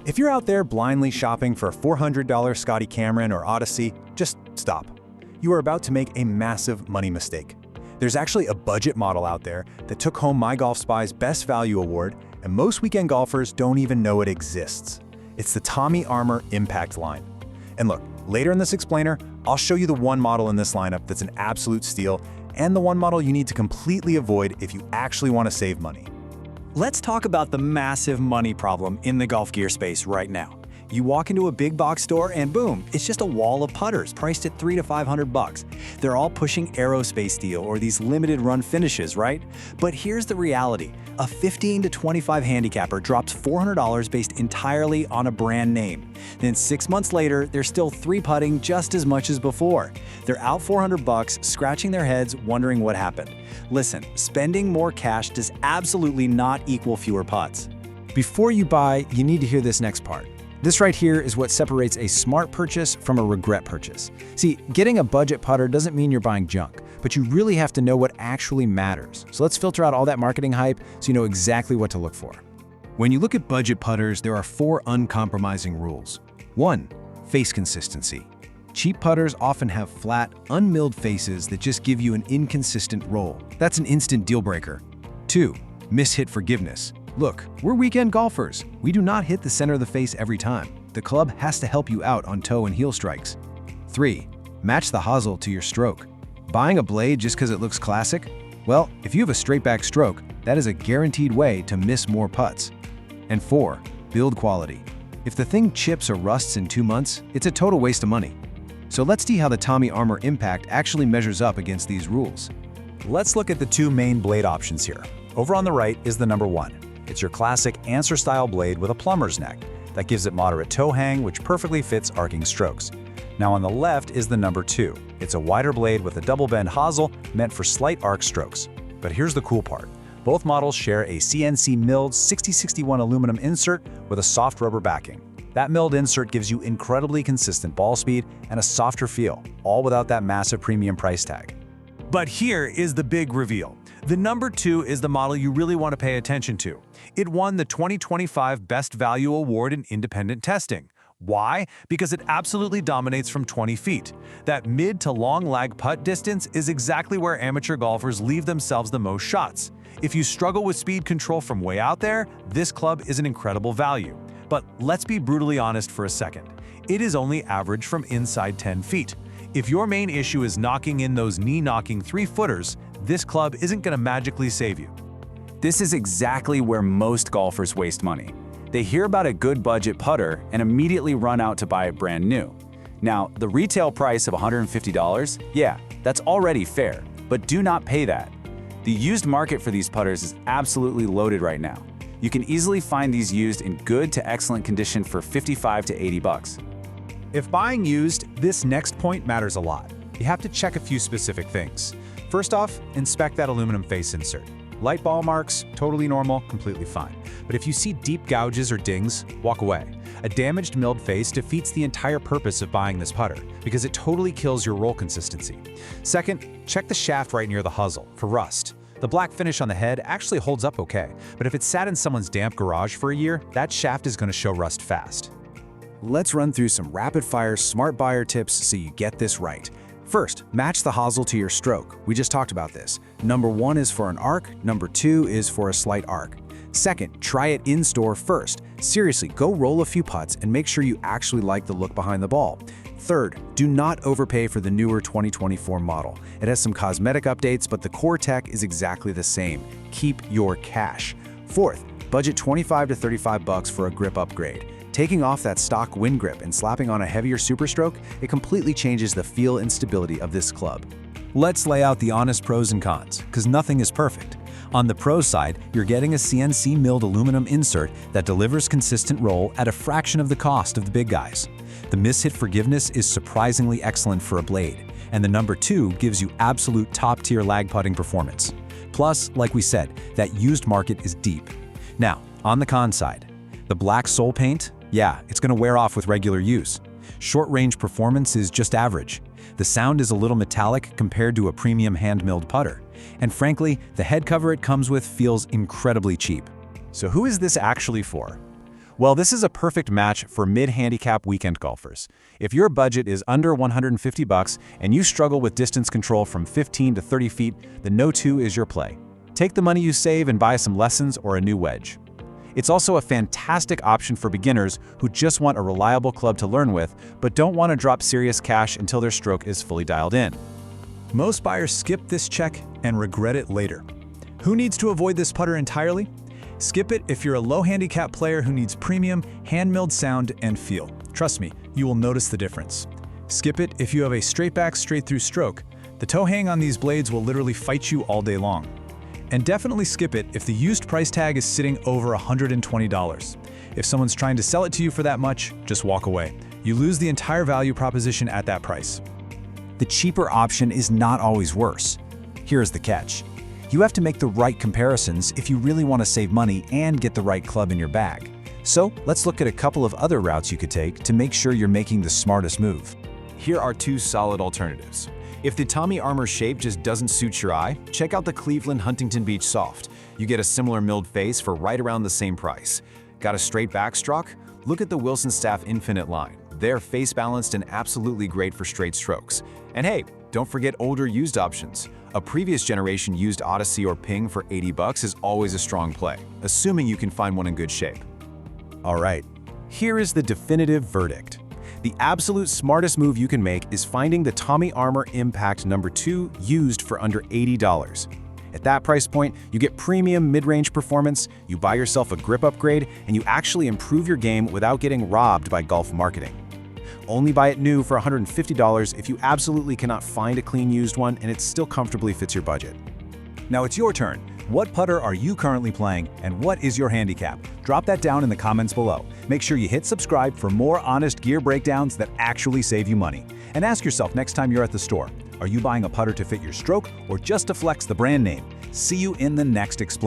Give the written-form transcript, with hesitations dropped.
If you're out there blindly shopping for a $400 Scotty Cameron or Odyssey, just stop. You are about to make a massive money mistake. There's actually a budget model out there that took home MyGolfSpy's Best Value Award, and most weekend golfers don't even know it exists. It's the Tommy Armour Impact line. And look, later in this explainer, I'll show you the one model in this lineup that's an absolute steal, and the one model you need to completely avoid if you actually want to save money. Let's talk about the massive money problem in the golf gear space right now. You walk into a big box store and boom, it's just a wall of putters priced at $300 to $500. They're all pushing aerospace steel or these limited run finishes, right? But here's the reality. A 15 to 25 handicapper drops $400 based entirely on a brand name. Then 6 months later, they're still three-putting just as much as before. They're out $400, scratching their heads, wondering what happened. Listen, spending more cash does absolutely not equal fewer putts. Before you buy, you need to hear this next part. This right here is what separates a smart purchase from a regret purchase. See, getting a budget putter doesn't mean you're buying junk, but you really have to know what actually matters. So let's filter out all that marketing hype so you know exactly what to look for. When you look at budget putters, there are 4 uncompromising rules. 1. Face consistency. Cheap putters often have flat, unmilled faces that just give you an inconsistent roll. That's an instant deal breaker. 2. Miss-hit forgiveness. Look, we're weekend golfers. We do not hit the center of the face every time. The club has to help you out on toe and heel strikes. 3. Match the hosel to your stroke. Buying a blade just because it looks classic? Well, if you have a straight back stroke, that is a guaranteed way to miss more putts. And 4. Build quality. If the thing chips or rusts in 2 months, it's a total waste of money. So let's see how the Tommy Armour Impact actually measures up against these rules. Let's look at the 2 main blade options here. Over on the right is the number 1. It's your classic answer-style blade with a plumber's neck that gives it moderate toe hang, which perfectly fits arcing strokes. Now on the left is the number 2. It's a wider blade with a double bend hosel meant for slight arc strokes. But here's the cool part. Both models share a CNC milled 6061 aluminum insert with a soft rubber backing. That milled insert gives you incredibly consistent ball speed and a softer feel, all without that massive premium price tag. But here is the big reveal. The number 2 is the model you really want to pay attention to. It won the 2025 Best Value Award in independent testing. Why? Because it absolutely dominates from 20 feet. That mid to long lag putt distance is exactly where amateur golfers leave themselves the most shots. If you struggle with speed control from way out there, this club is an incredible value. But let's be brutally honest for a second. It is only average from inside 10 feet. If your main issue is knocking in those knee-knocking 3-footers, this club isn't going to magically save you. This is exactly where most golfers waste money. They hear about a good budget putter and immediately run out to buy it brand new. Now, the retail price of $150, yeah, that's already fair, but do not pay that. The used market for these putters is absolutely loaded right now. You can easily find these used in good to excellent condition for $55 to $80. If buying used, this next point matters a lot. You have to check a few specific things. First off, inspect that aluminum face insert. Light ball marks, totally normal, completely fine. But if you see deep gouges or dings, walk away. A damaged milled face defeats the entire purpose of buying this putter because it totally kills your roll consistency. Second, check the shaft right near the hosel for rust. The black finish on the head actually holds up okay, but if it sat in someone's damp garage for a year, that shaft is going to show rust fast. Let's run through some rapid-fire smart buyer tips so you get this right. First, match the hosel to your stroke. We just talked about this. Number 1 is for an arc, number 2 is for a slight arc. Second, try it in-store first. Seriously, go roll a few putts and make sure you actually like the look behind the ball. Third, do not overpay for the newer 2024 model. It has some cosmetic updates, but the core tech is exactly the same. Keep your cash. Fourth, budget $25 to $35 for a grip upgrade. Taking off that stock wind grip and slapping on a heavier Superstroke, it completely changes the feel and stability of this club. Let's lay out the honest pros and cons, because nothing is perfect. On the pro side, you're getting a CNC milled aluminum insert that delivers consistent roll at a fraction of the cost of the big guys. The miss-hit forgiveness is surprisingly excellent for a blade, and the number 2 gives you absolute top-tier lag putting performance. Plus, like we said, that used market is deep. Now, on the con side, the black sole paint, yeah, it's going to wear off with regular use. Short-range performance is just average. The sound is a little metallic compared to a premium hand-milled putter. And frankly, the head cover it comes with feels incredibly cheap. So who is this actually for? Well, this is a perfect match for mid-handicap weekend golfers. If your budget is under $150 and you struggle with distance control from 15 to 30 feet, the No 2 is your play. Take the money you save and buy some lessons or a new wedge. It's also a fantastic option for beginners who just want a reliable club to learn with, but don't want to drop serious cash until their stroke is fully dialed in. Most buyers skip this check and regret it later. Who needs to avoid this putter entirely? Skip it if you're a low handicap player who needs premium, hand-milled sound and feel. Trust me, you will notice the difference. Skip it if you have a straight back, straight through stroke. The toe hang on these blades will literally fight you all day long. And definitely skip it if the used price tag is sitting over $120. If someone's trying to sell it to you for that much, just walk away. You lose the entire value proposition at that price. The cheaper option is not always worse. Here's the catch. You have to make the right comparisons if you really want to save money and get the right club in your bag. So let's look at a couple of other routes you could take to make sure you're making the smartest move. Here are two solid alternatives. If the Tommy Armour shape just doesn't suit your eye, check out the Cleveland Huntington Beach Soft. You get a similar milled face for right around the same price. Got a straight backstroke? Look at the Wilson Staff Infinite line. They're face balanced and absolutely great for straight strokes. And hey, don't forget older used options. A previous generation used Odyssey or Ping for $80 is always a strong play, assuming you can find one in good shape. All right, here is the definitive verdict. The absolute smartest move you can make is finding the Tommy Armour Impact No. 2 used for under $80. At that price point, you get premium mid-range performance, you buy yourself a grip upgrade, and you actually improve your game without getting robbed by golf marketing. Only buy it new for $150 if you absolutely cannot find a clean used one and it still comfortably fits your budget. Now it's your turn. What putter are you currently playing and what is your handicap? Drop that down in the comments below. Make sure you hit subscribe for more honest gear breakdowns that actually save you money. And ask yourself next time you're at the store, are you buying a putter to fit your stroke or just to flex the brand name? See you in the next Explain.